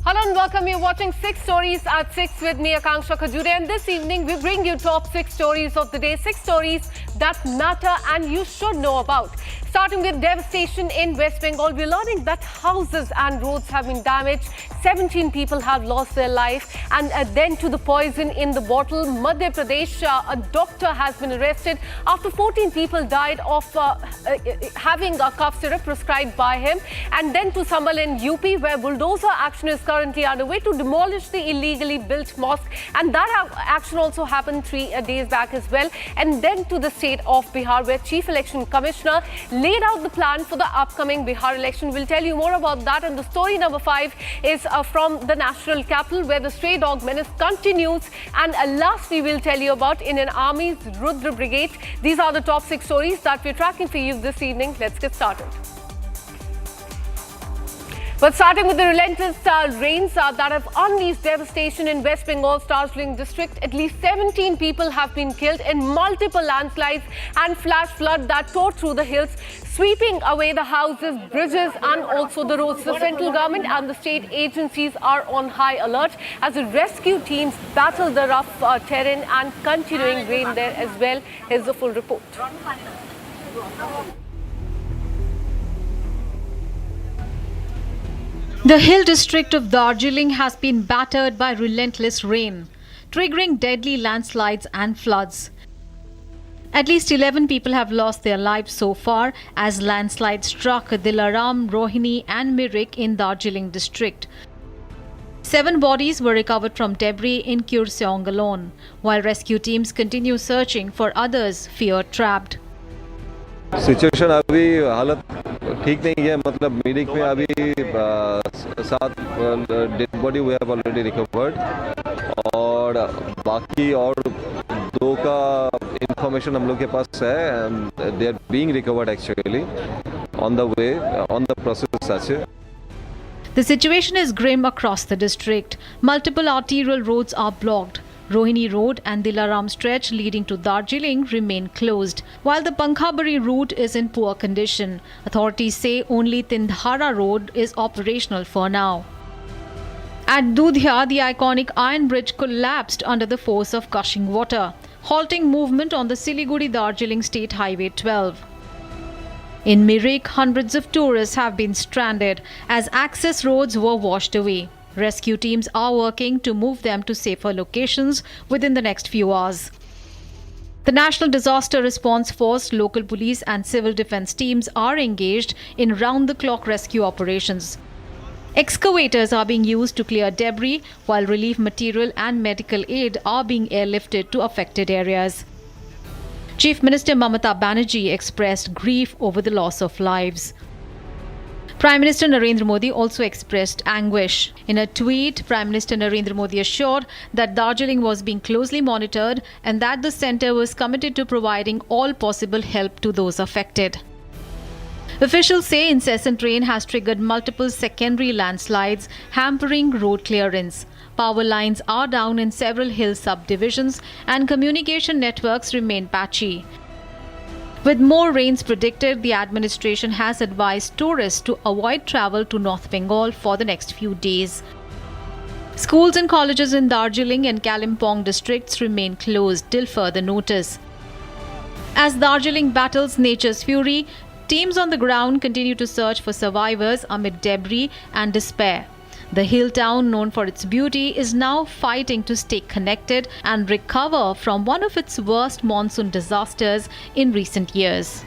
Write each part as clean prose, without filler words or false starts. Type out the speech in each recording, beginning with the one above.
Hello and welcome. You're watching 6 Stories at 6 with me, Akanksha Khajure. And this evening, we bring you top 6 stories of the day. 6 stories that matter and you should know about. Starting with devastation in West Bengal, we're learning that houses and roads have been damaged. 17 people have lost their life. And then to the poison in the bottle, Madhya Pradesh, a doctor has been arrested after 14 people died of having a cough syrup prescribed by him. And then to Sambal in UP, where bulldozer action is currently underway to demolish the illegally built mosque. And that action also happened 3 days back as well. And then to the state of Bihar, where Chief Election Commissioner laid out the plan for the upcoming Bihar election. We'll tell you more about that. And the story number 5 is from the national capital, where the stray dog menace continues. And last, we will tell you about Indian Army's Rudra Brigade. These are the top 6 stories that we're tracking for you this evening. Let's get started. But starting with the relentless rains that have unleashed devastation in West Bengal's Darjeeling district, at least 17 people have been killed in multiple landslides and flash flood that tore through the hills, sweeping away the houses, bridges and also the roads. The central government and the state agencies are on high alert as the rescue teams battle the rough terrain and continuing rain there as well. Here's the full report. The hill district of Darjeeling has been battered by relentless rain, triggering deadly landslides and floods. At least 11 people have lost their lives so far as landslides struck Dilaram, Rohini and Mirik in Darjeeling district. 7 bodies were recovered from debris in Kurseong alone, while rescue teams continue searching for others feared trapped. Situation अभी हालत ठीक नहीं है, मतलब मिरिक में अभी 7 dead body we have already recovered और बाकी और 2 का इंफॉर्मेशन हम लोग के पास है. They are being recovered actually on the way on the process আছে. The situation is grim across the district. Multiple arterial roads are blocked. Rohini Road and Dilaram stretch leading to Darjeeling remain closed, while the Pankhabari route is in poor condition. Authorities say only Tindhara Road is operational for now. At Dudhya, the iconic iron bridge collapsed under the force of gushing water, halting movement on the Siliguri-Darjeeling State Highway 12. In Mirik, hundreds of tourists have been stranded as access roads were washed away. Rescue teams are working to move them to safer locations within the next few hours. The National Disaster Response Force, local police and civil defense teams are engaged in round-the-clock rescue operations. Excavators are being used to clear debris, while relief material and medical aid are being airlifted to affected areas. Chief Minister Mamata Banerjee expressed grief over the loss of lives. Prime Minister Narendra Modi also expressed anguish. In a tweet, Prime Minister Narendra Modi assured that Darjeeling was being closely monitored and that the centre was committed to providing all possible help to those affected. Officials say incessant rain has triggered multiple secondary landslides, hampering road clearance. Power lines are down in several hill subdivisions and communication networks remain patchy. With more rains predicted, the administration has advised tourists to avoid travel to North Bengal for the next few days. Schools and colleges in Darjeeling and Kalimpong districts remain closed till further notice. As Darjeeling battles nature's fury, teams on the ground continue to search for survivors amid debris and despair. The hill town, known for its beauty, is now fighting to stay connected and recover from one of its worst monsoon disasters in recent years.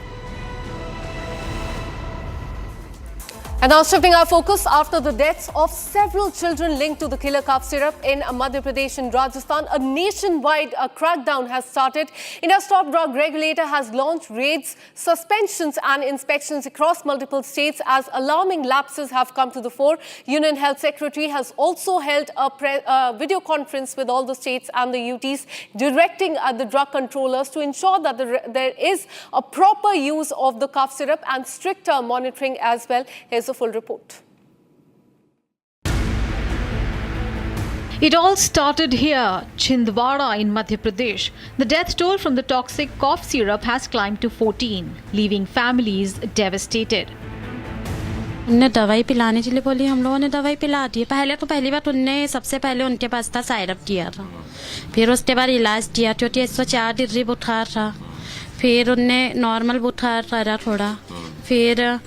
And now shifting our focus, after the deaths of several children linked to the killer cough syrup in Madhya Pradesh and Rajasthan, a nationwide crackdown has started. India's top drug regulator has launched raids, suspensions and inspections across multiple states as alarming lapses have come to the fore. Union Health Secretary has also held a video conference with all the states and the UTs, directing the drug controllers to ensure that there is a proper use of the cough syrup and stricter monitoring as well. Here's the full report. It all started here, Chhindwara in Madhya Pradesh. The death toll from the toxic cough syrup has climbed to 14, leaving families devastated. उनने दवाई पिलाने के लिए बोली, हम लोगों ने दवाई पिला दी। पहली बार उनने सबसे पहले उनके पास था सायरप किया था, फिर उसके बाद इलाज किया, क्योंकि 104 डिग्री बुखार था, फिर उनने नॉर्मल बुखार करा थोड़ा, फिर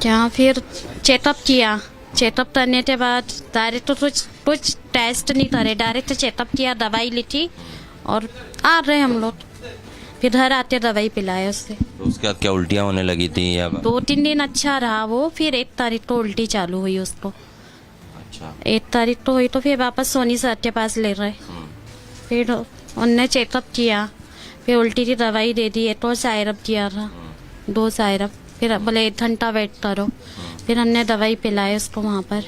चेकअप किया। चेकअप करने के बाद डायरेक्ट तो कुछ टेस्ट नहीं करे, डायरेक्ट चेकअप किया, दवाई ली थी और आ रहे हम लोग। फिर घर आते दवाई पिलाए उससे। तो उसके बाद क्या उल्टियाँ होने लगी थी या 2-3 दिन अच्छा रहा वो, फिर 1 तारीख को उल्टी चालू हुई उसको। अच्छा 1 तारीख को हुई तो फिर वापस सोनी सर के पास ले गए, फिर उनने चेकअप किया, फिर उल्टी की दवाई दे दी, एक और सायरप किया था, 2 सायरप, फिर बोले 1 घंटा वेट करो, फिर हमने दवाई पिलाई उसको वहाँ पर।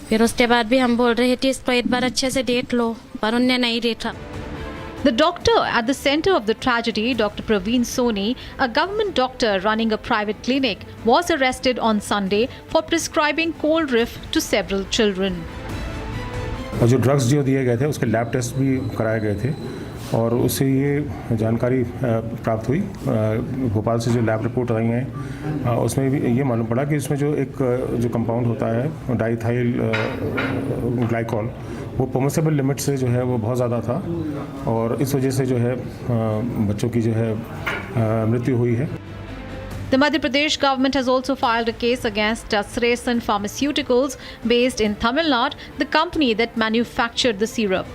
फिर उसके बाद भी हम बोल रहे थे इसको एक बार अच्छे से देख लो, पर उनने नहीं देखा। The doctor at the center of the tragedy, Dr. Praveen Soni, a government doctor running a private clinic, was arrested on Sunday for prescribing Coldriff to several children. और जो ड्रग्स जो दिए गए थे उसके लैब टेस्ट भी कराए गए थे और उससे ये जानकारी प्राप्त हुई। भोपाल से जो लैब रिपोर्ट आई हैं उसमें भी ये मालूम पड़ा कि इसमें जो कंपाउंड होता है डाइथाइल ग्लाइकॉल, वो परमिसिबल लिमिट से जो है वो बहुत ज़्यादा था और इस वजह से जो है बच्चों की जो है मृत्यु हुई है। The Madhya Pradesh government has also filed a case against Dasresan Pharmaceuticals based in Tamil Nadu, the company that manufactured the syrup.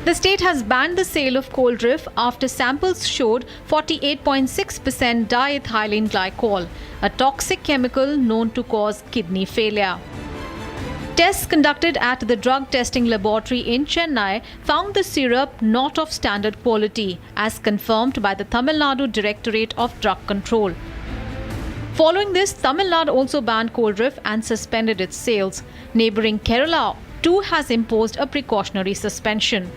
The state has banned the sale of Coldriff after samples showed 48.6% diethylene glycol, a toxic chemical known to cause kidney failure. Tests conducted at the drug testing laboratory in Chennai found the syrup not of standard quality, as confirmed by the Tamil Nadu Directorate of Drug Control. Following this, Tamil Nadu also banned Coldriff and suspended its sales. Neighbouring Kerala too has imposed a precautionary suspension.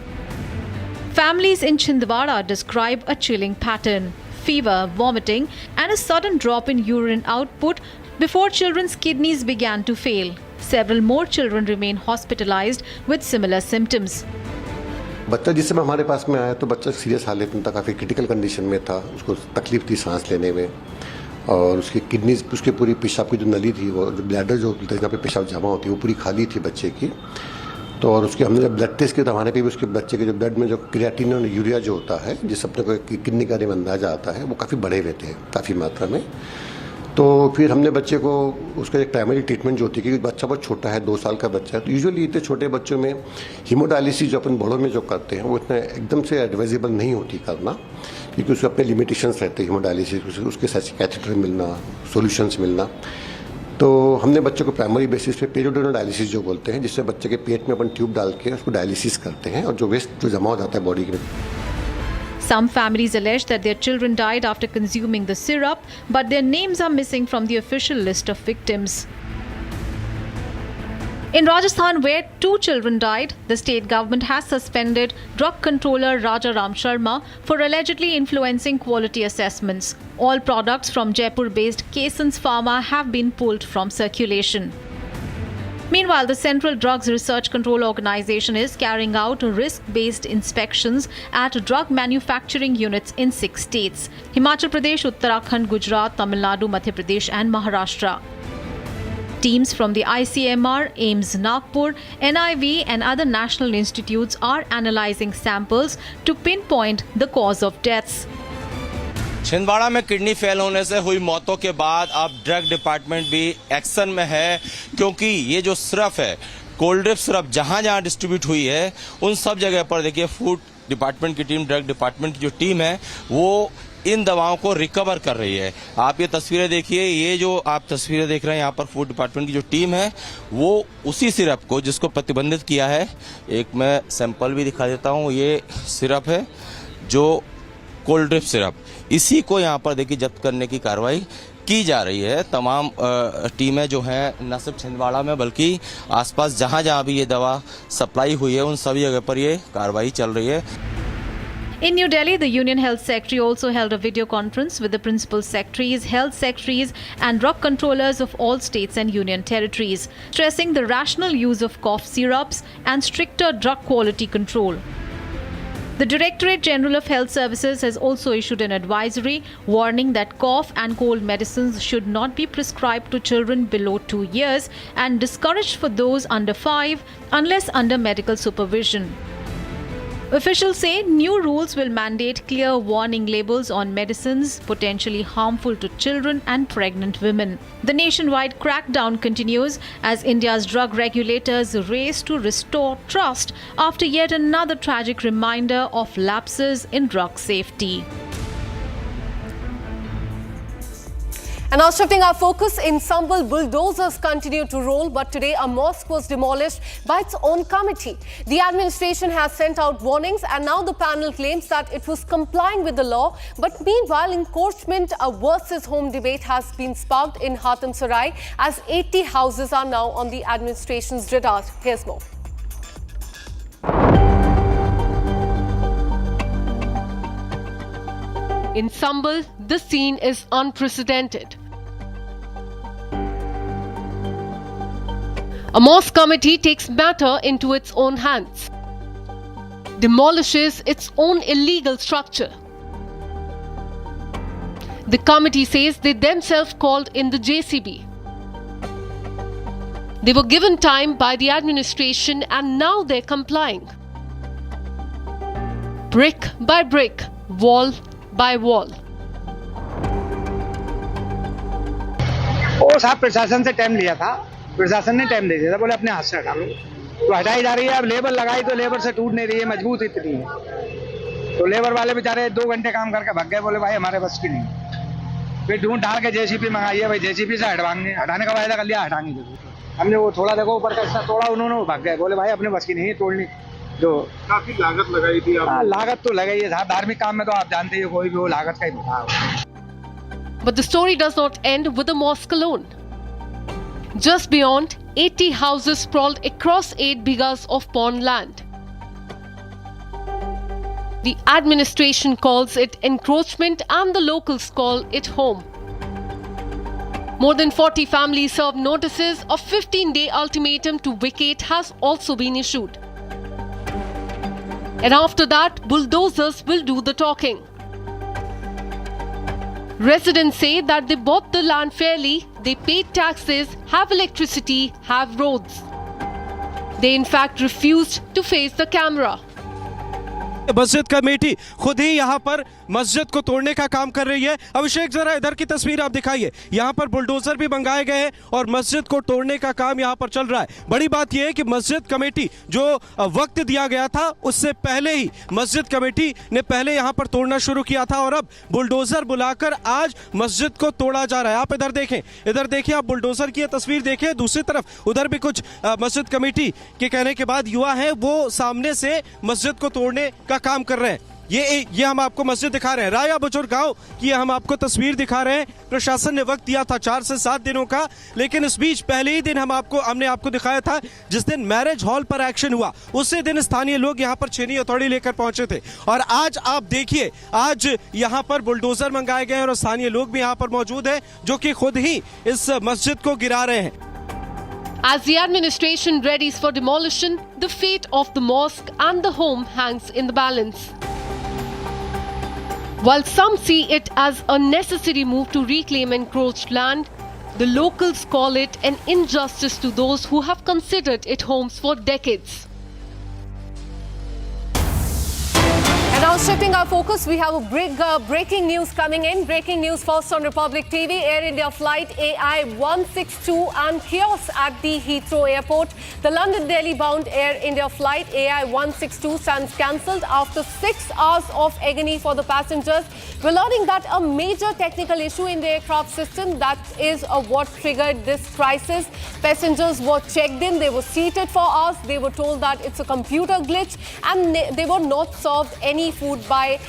Families in Chhindwara describe a chilling pattern: fever, vomiting, and a sudden drop in urine output before children's kidneys began to fail. Several more children remain hospitalized with similar symptoms. बच्चा जिस समय हमारे पास में आया तो बच्चा serious हालत में था, काफ़ी क्रिटिकल कंडीशन में था, उसको तकलीफ थी सांस लेने में और उसकी किडनीज, उसकी पूरी पेशाब की जो नली थी, वो जो ब्लैडर जो होता है जहाँ पे पेशाब जमा होती है, वो पूरी खाली थी बच्चे की। तो और उसके हमने जब ब्लड टेस्ट किया तो हमारे पे भी उसके बच्चे के जो ब्लड में जो क्रिएटिन और यूरिया जो होता है, जिस अपने को किडनी का अंदाजा आता है, वो काफ़ी बढ़े हुए थे काफ़ी मात्रा में। तो फिर हमने बच्चे को उसका एक प्राइमरी ट्रीटमेंट जो होती है, क्योंकि बच्चा बहुत छोटा है, 2 साल का बच्चा है, तो यूजुअली इतने छोटे बच्चों में हीमोडायलिसिस जो अपन बड़ों में जो करते हैं वो इतना एकदम से एडवाइजेबल नहीं होती करना, क्योंकि उसके अपने लिमिटेशंस रहते हैं हीमोडायलिसिस, उसके साथ कैथेटर मिलना, सॉल्यूशंस मिलना। तो हमने बच्चों को प्राइमरी बेसिस पे पेरियोडोनल डायलिसिस जो बोलते हैं, जिससे बच्चे के पेट में अपन ट्यूब डाल के उसको डायलिसिस करते हैं और जो वेस्ट जो जमा हो जाता है बॉडी में। Some families allege that their children died after consuming the syrup, but their names are missing from the official list of victims. In Rajasthan, where 2 children died, the state government has suspended drug controller Raja Ram Sharma for allegedly influencing quality assessments. All products from Jaipur-based Kesans Pharma have been pulled from circulation. Meanwhile, the Central Drugs Research Control Organization is carrying out risk-based inspections at drug manufacturing units in 6 states: Himachal Pradesh, Uttarakhand, Gujarat, Tamil Nadu, Madhya Pradesh and Maharashtra. Teams from the ICMR, AIIMS Nagpur, NIV and other national institutes are analyzing samples to pinpoint the cause of deaths. Chhindwara में kidney fail होने से हुई मौतों के बाद अब drug department भी action में है, क्योंकि ये जो सिरप है, कोल्ड्रिफ सिरप, जहां जहां डिस्ट्रीब्यूट हुई है उन सब जगह पर देखिए फूड डिपार्टमेंट की टीम, ड्रग डिपार्टमेंट की जो टीम है, वो इन दवाओं को रिकवर कर रही है। आप ये तस्वीरें देखिए, ये जो आप तस्वीरें देख रहे हैं यहाँ पर फूड डिपार्टमेंट की जो टीम है वो उसी सिरप को जिसको प्रतिबंधित किया है, एक मैं सैंपल भी दिखा देता हूँ, ये सिरप है जो कोल्ड्रिफ सिरप, इसी को यहाँ पर देखिए जब्त करने की कार्रवाई की जा रही है। तमाम टीमें जो हैं न सिर्फ छिंदवाड़ा में बल्कि आसपास जहाँ जहाँ भी ये दवा सप्लाई हुई है उन सभी जगह पर ये कार्रवाई चल रही है। In New Delhi, the Union Health Secretary also held a video conference with the principal secretaries, health secretaries and drug controllers of all states and union territories, stressing the rational use of cough syrups and stricter drug quality control. The Directorate General of Health Services has also issued an advisory warning that cough and cold medicines should not be prescribed to children below 2 years and discouraged for those under 5 unless under medical supervision. Officials say new rules will mandate clear warning labels on medicines potentially harmful to children and pregnant women. The nationwide crackdown continues as India's drug regulators race to restore trust after yet another tragic reminder of lapses in drug safety. And now shifting our focus, in Sambal, bulldozers continue to roll, but today a mosque was demolished by its own committee. The administration has sent out warnings and now the panel claims that it was complying with the law. But meanwhile, encroachment versus home debate has been sparked in Hatam Sarai as 80 houses are now on the administration's radar. Here's more. In Sambal, the scene is unprecedented. A mosque committee takes matter into its own hands, demolishes its own illegal structure. The committee says they themselves called in the JCB. They were given time by the administration and now they're complying. Brick by brick, wall by wall. वो साहब प्रशासन से time लिया था, प्रशासन ने time दे दिया था, बोले अपने हाथ से हटा लो, तो हटाई जा रही है। अब लेबर लगाई तो लेबर से टूट नहीं रही है, मजबूत इतनी है। तो लेबर वाले बेचारे 2 घंटे काम करके भाग गए, बोले भाई हमारे बस की नहीं। फिर ढूंढ ढाल के जेसीबी मंगाई है, भाई जेसीबी से हटवाएंगे, हटाने का वायदा कर लिया, हटाएंगे जरूर। हमने वो थोड़ा देखो ऊपर का हिस्सा तोड़ा, उन्होंने भाग गए, बोले भाई अपने बस की नहीं तोड़नी। जो काफी लागत लगाई थी आप? लागत तो लगाई है साहब, धार्मिक काम में तो आप जानते ही कोई भी वो लागत का ही होता। But the story does not end with the mosque alone. Just beyond, 80 houses sprawled across 8 bighas of pond land. The administration calls it encroachment and the locals call it home. More than 40 families served notices. A 15-day ultimatum to vacate has also been issued. And after that, bulldozers will do the talking. Residents say that they bought the land fairly, they paid taxes, have electricity, have roads. They in fact refused to face the camera. मस्जिद committee खुद ही यहाँ पर मस्जिद को तोड़ने का काम कर रही है। अभिषेक जरा इधर की तस्वीर आप दिखाइए, यहाँ पर बुलडोजर भी मंगाए गए हैं और मस्जिद को तोड़ने का काम यहाँ पर चल रहा है। बड़ी बात यह है कि मस्जिद कमेटी जो वक्त दिया गया था उससे पहले ही मस्जिद कमेटी ने पहले यहाँ पर तोड़ना शुरू किया था और अब बुलडोजर बुलाकर आज मस्जिद को तोड़ा जा रहा है। आप इधर देखें, आप बुलडोजर की तस्वीर देखें। दूसरी तरफ उधर भी कुछ मस्जिद कमेटी के कहने के बाद युवा हैं, वो सामने से मस्जिद को तोड़ने का काम कर रहे हैं। ये हम आपको मस्जिद दिखा रहे हैं, राया बुजुर्ग गांव की हम आपको तस्वीर दिखा रहे हैं। प्रशासन ने वक्त दिया था 4 से 7 दिनों का, लेकिन इस बीच पहले ही दिन हमने आपको दिखाया था जिस दिन मैरिज हॉल पर एक्शन हुआ, उसी दिन स्थानीय लोग यहां पर छेनी हथौड़ी लेकर पहुंचे थे। और आज आप देखिए, आज यहां पर बुलडोजर मंगाए गए और स्थानीय लोग भी यहां पर मौजूद हैं जो कि खुद ही इस मस्जिद को गिरा रहे हैं। As the administration readies for demolition, the fate of the mosque and the home hangs in the balance. While some see it as a necessary move to reclaim encroached land, the locals call it an injustice to those who have considered it homes for decades. And now shifting our focus, we have a big breaking news coming in. Breaking news first on Republic TV. Air India flight AI162 and chaos at the Heathrow Airport. The London-Delhi bound Air India flight AI162 stands cancelled after 6 hours of agony for the passengers. We're learning that a major technical issue in the aircraft system, that is what triggered this crisis. Passengers were checked in, they were seated for hours, they were told that it's a computer glitch and they were not served any food by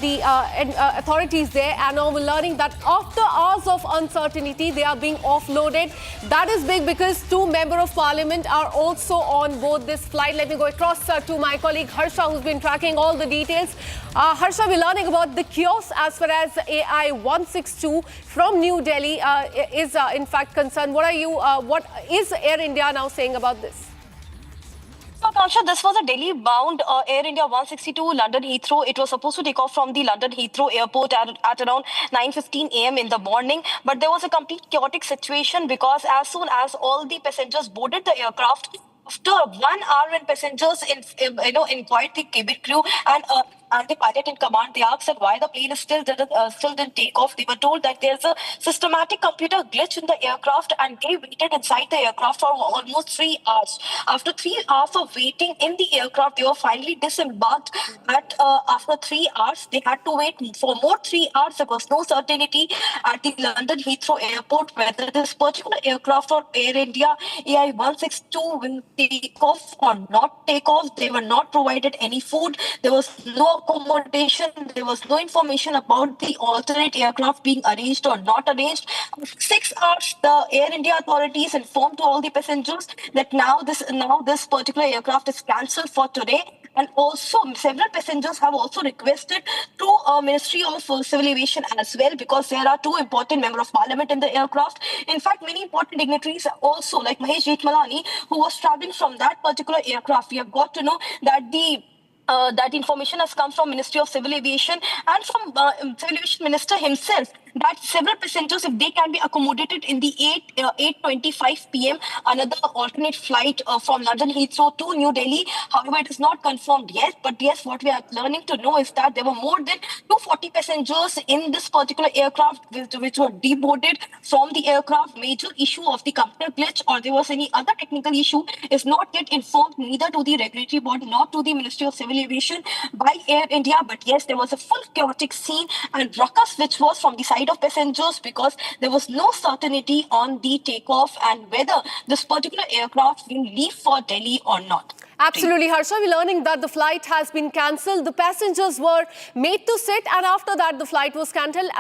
the authorities there. And now we're learning that after hours of uncertainty, they are being offloaded. That is big because 2 members of parliament are also on board this flight. Let me go across to my colleague Harsha, who's been tracking all the details. Harsha, we're learning about the chaos as far as AI162 from New Delhi is in fact concerned. What is Air India now saying about this? South Akansha, this was a Delhi-bound Air India 162 London Heathrow. It was supposed to take off from the London Heathrow airport at around 9:15 a.m. in the morning. But there was a complete chaotic situation because as soon as all the passengers boarded the aircraft, after 1 hour when passengers inquired the cabin crew and the pilot in command, they asked that why the plane still didn't take off. They were told that there's a systematic computer glitch in the aircraft, and they waited inside the aircraft for almost 3 hours. After 3 hours of waiting in the aircraft, they were finally disembarked. After 3 hours, they had to wait for more 3 hours. There was no certainty at the London Heathrow airport whether this particular aircraft or Air India AI 162 will take off or not take off. They were not provided any food. There was no accommodation. There was no information about the alternate aircraft being arranged or not arranged. 6 hours, the Air India authorities informed to all the passengers that now this particular aircraft is cancelled for today. And also, several passengers have also requested to Ministry of Civil Aviation as well, because there are two important members of parliament in the aircraft. In fact, many important dignitaries also, like Mahesh Jethmalani, who was traveling from that particular aircraft. We have got to know that that information has come from Ministry of Civil Aviation and from Civil Aviation Minister himself, that several passengers, if they can be accommodated in the 8:25 p.m. another alternate flight from London Heathrow to New Delhi. However, it is not confirmed yet. But yes, what we are learning to know is that there were more than 240 passengers in this particular aircraft which were deboarded from the aircraft. Major issue of the computer glitch or there was any other technical issue is not yet informed neither to the regulatory body nor to the Ministry of Civil Aviation by Air India. But yes, there was a full chaotic scene and ruckus which was from the side of passengers because there was no certainty on the takeoff and whether this particular aircraft will leave for Delhi or not. Absolutely, Harsha. We're learning that the flight has been cancelled. The passengers were made to sit, and after that, the flight was cancelled.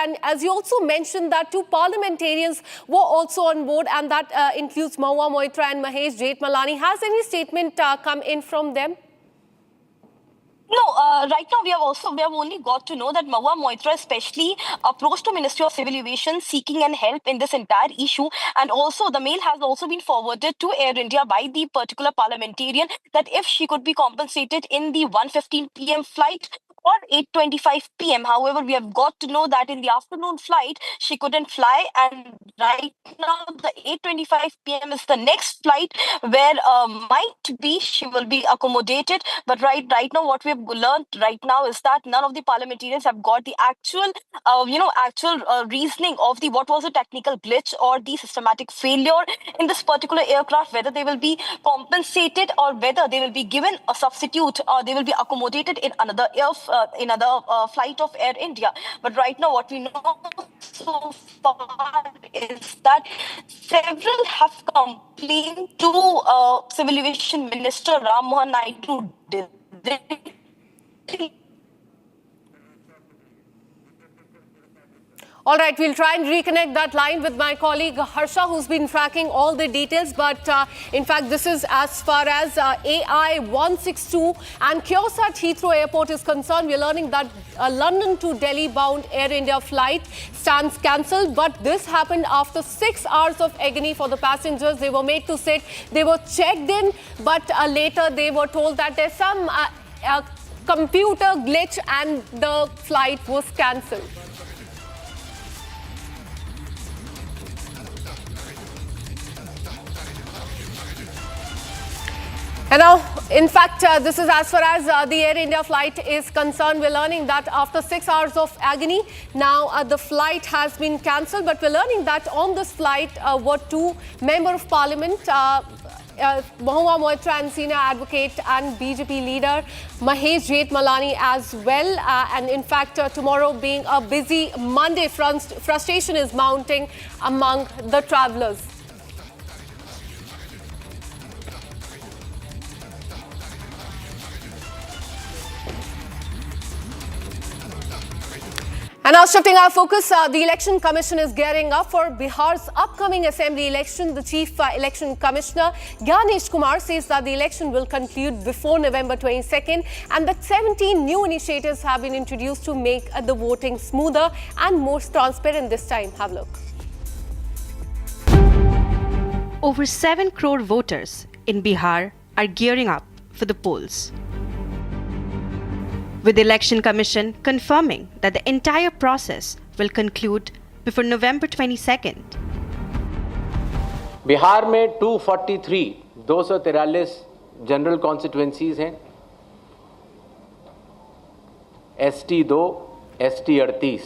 And as you also mentioned, that two parliamentarians were also on board, and that includes Mahua Moitra and Mahesh Jethmalani. Has any statement come in from them? No, right now we have only got to know that Mahua Moitra especially approached to Ministry of Civil Aviation seeking an help in this entire issue, and also the mail has also been forwarded to Air India by the particular parliamentarian that if she could be compensated in the 1:15 p.m. flight or 8:25 p.m. However, we have got to know that in the afternoon flight, she couldn't fly. And right now, the 8:25 p.m. is the next flight where might be she will be accommodated. But right now, what we have learned right now is that none of the parliamentarians have got the actual reasoning of what was the technical glitch or the systematic failure in this particular aircraft, whether they will be compensated or whether they will be given a substitute or they will be accommodated in another flight of Air India. But right now, what we know so far is that several have complained to Civil Aviation Minister Ram Mohan Naidu. All right, we'll try and reconnect that line with my colleague Harsha, who's been tracking all the details. But in fact, this is as far as AI 162 and Kyosat Heathrow Airport is concerned. We're learning that a London to Delhi bound Air India flight stands cancelled. But this happened after 6 hours of agony for the passengers. They were made to sit. They were checked in, but later they were told that there's some computer glitch and the flight was cancelled. And now, in fact, this is as far as the Air India flight is concerned. We're learning that after 6 hours of agony, now the flight has been cancelled. But we're learning that on this flight were two members of parliament, Mahua Moitra and senior advocate and BJP leader Mahesh Jethmalani as well. And in fact, tomorrow being a busy Monday, frustration is mounting among the travellers. And now shifting our focus, the Election Commission is gearing up for Bihar's upcoming assembly election. The Chief Election Commissioner, Gyanesh Kumar, says that the election will conclude before November 22nd and that 17 new initiatives have been introduced to make the voting smoother and more transparent this time. Have a look. Over 7 crore voters in Bihar are gearing up for the polls, with the Election Commission confirming that the entire process will conclude before November 22nd. Bihar में 243 general constituencies हैं, ST 2, ST 38।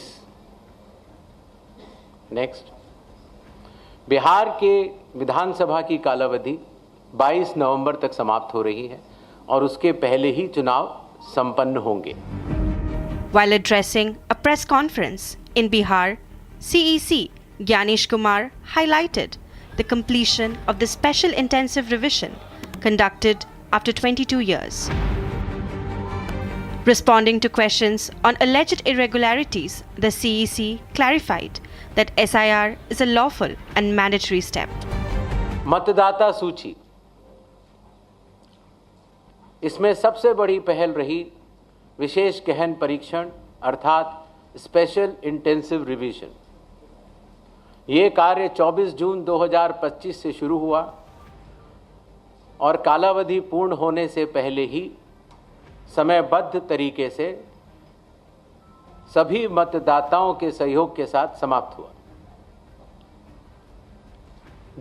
Next, Bihar के विधानसभा की कालावधि 22 नवंबर तक समाप्त हो रही है और उसके पहले ही चुनाव संपन्न होंगे। While addressing a press conference in Bihar, CEC Gyanesh Kumar highlighted the completion of the special intensive revision conducted after 22 years. Responding to questions on alleged irregularities, the CEC clarified that SIR is a lawful and mandatory step. मतदाता सूची, इसमें सबसे बड़ी पहल रही विशेष गहन परीक्षण अर्थात स्पेशल इंटेंसिव रिवीजन। ये कार्य 24 जून 2025 से शुरू हुआ और कालावधि पूर्ण होने से पहले ही समयबद्ध तरीके से सभी मतदाताओं के सहयोग के साथ समाप्त हुआ।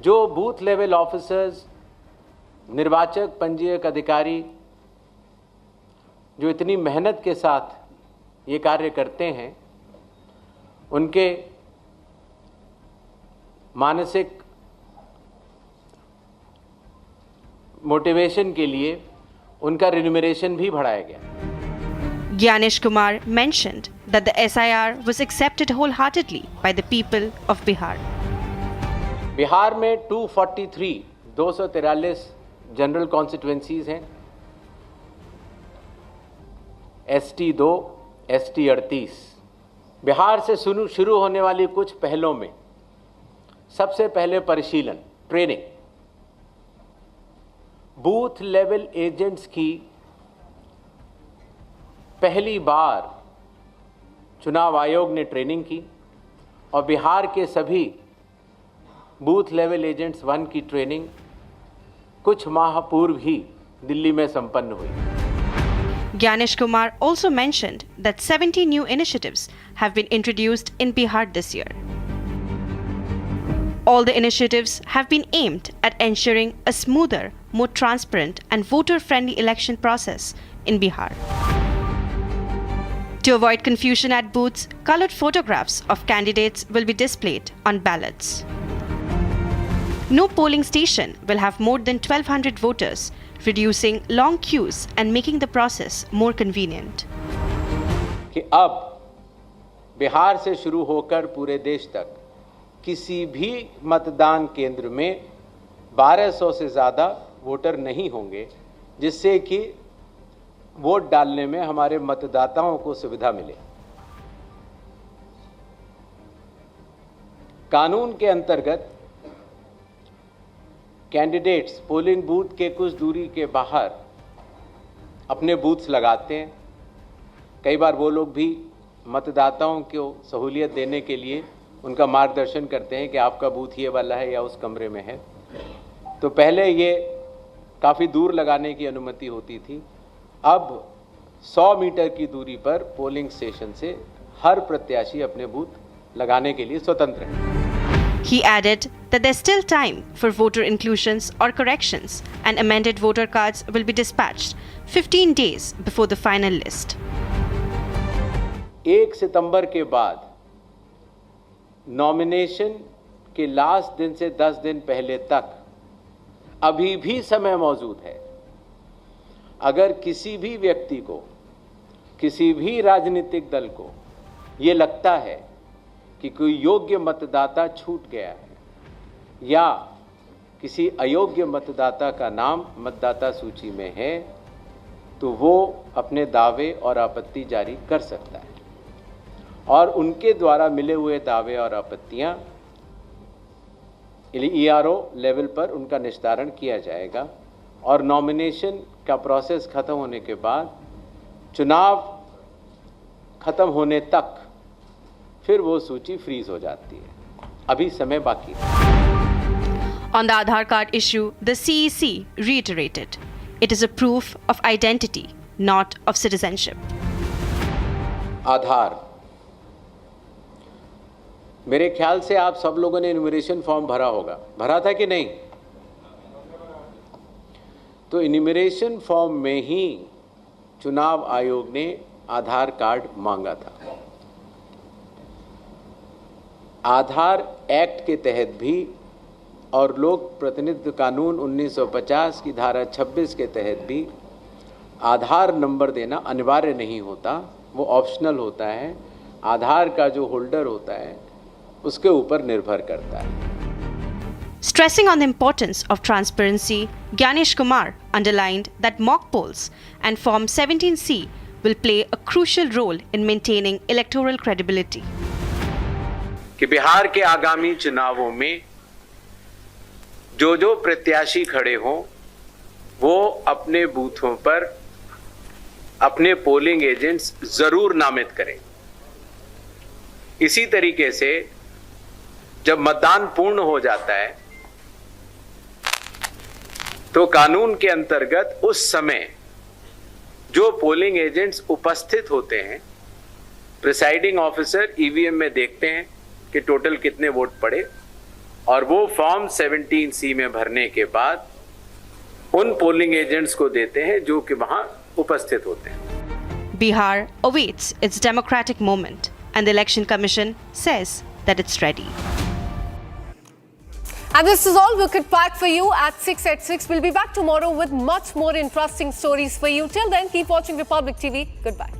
जो बूथ लेवल ऑफिसर्स, निर्वाचक पंजीयक अधिकारी जो इतनी मेहनत के साथ ये कार्य करते हैं, उनके मानसिक मोटिवेशन के लिए उनका रिन्यूमरेशन भी बढ़ाया गया। Gyanesh Kumar mentioned that the SIR was accepted wholeheartedly by the people of Bihar. Bihar में 243 जनरल कॉन्स्टिट्यूएंसीज हैं, ST 2, ST 38। बिहार से शुरू होने वाली कुछ पहलों में सबसे पहले परिशीलन, ट्रेनिंग। बूथ लेवल एजेंट्स की पहली बार चुनाव आयोग ने ट्रेनिंग की और बिहार के सभी बूथ लेवल एजेंट्स 1 की ट्रेनिंग कुछ माह पूर्व ही दिल्ली में संपन्न हुई। Gyanesh Kumar also mentioned that 70 new initiatives have been introduced in Bihar this year. All the initiatives have been aimed at ensuring a smoother, more transparent and voter-friendly election process in Bihar. To avoid confusion at booths, colored photographs of candidates will be displayed on ballots. No polling station will have more than 1,200 voters, reducing long queues and making the process more convenient. कि अब बिहार से शुरू होकर पूरे देश तक किसी भी मतदान केंद्र में 1200 से ज़्यादा वोटर नहीं होंगे, जिससे कि वोट डालने में हमारे मतदाताओं को सुविधा मिले। कानून के अंतर्गत कैंडिडेट्स पोलिंग बूथ के कुछ दूरी के बाहर अपने बूथ्स लगाते हैं। कई बार वो लोग भी मतदाताओं को सहूलियत देने के लिए उनका मार्गदर्शन करते हैं कि आपका बूथ ये वाला है या उस कमरे में है। तो पहले ये काफ़ी दूर लगाने की अनुमति होती थी, अब 100 मीटर की दूरी पर पोलिंग स्टेशन से हर प्रत्याशी अपने बूथ लगाने के लिए स्वतंत्र है। He added that there's still time for voter inclusions or corrections and amended voter cards will be dispatched 15 days before the final list. 1 सितंबर के बाद नॉमिनेशन के लास्ट दिन से 10 दिन पहले तक अभी भी समय मौजूद है। अगर किसी भी व्यक्ति को, किसी भी राजनीतिक दल को ये लगता है कि कोई योग्य मतदाता छूट गया है या किसी अयोग्य मतदाता का नाम मतदाता सूची में है, तो वो अपने दावे और आपत्ति जारी कर सकता है और उनके द्वारा मिले हुए दावे और आपत्तियां ERO लेवल पर उनका निस्तारण किया जाएगा और नॉमिनेशन का प्रोसेस खत्म होने के बाद चुनाव खत्म होने तक फिर वो सूची फ्रीज हो जाती है। अभी समय बाकी है। On the Aadhaar card issue, the CEC reiterated it is a proof of identity, not of citizenship. आधार, मेरे ख्याल से आप सब लोगों ने इन्यूमरेशन फॉर्म भरा होगा, भरा था कि नहीं? तो इन्यूमरेशन फॉर्म में ही चुनाव आयोग ने आधार कार्ड मांगा था। आधार एक्ट के तहत भी और लोक प्रतिनिधित्व कानून 1950 की धारा 26 के तहत भी आधार नंबर देना अनिवार्य नहीं होता, वो ऑप्शनल होता है। आधार का जो होल्डर होता है उसके ऊपर निर्भर करता है। Stressing on the importance of transparency, Gyanesh Kumar underlined that mock polls and Form 17C will play a crucial role in maintaining electoral credibility. कि बिहार के आगामी चुनावों में जो प्रत्याशी खड़े हों वो अपने बूथों पर अपने पोलिंग एजेंट्स जरूर नामित करें। इसी तरीके से जब मतदान पूर्ण हो जाता है तो कानून के अंतर्गत उस समय जो पोलिंग एजेंट्स उपस्थित होते हैं, प्रिसाइडिंग ऑफिसर ईवीएम में देखते हैं कि टोटल कितने वोट पड़े और वो फॉर्म 17C में भरने के बाद उन पोलिंग एजेंट्स को देते हैं जो कि वहां उपस्थित होते हैं। Bihar awaits its democratic moment and the Election Commission says that it's ready. And this is all we could pack for you at 6 at 6. We'll be back tomorrow with much more interesting stories for you. Till then, keep watching Republic TV. Goodbye.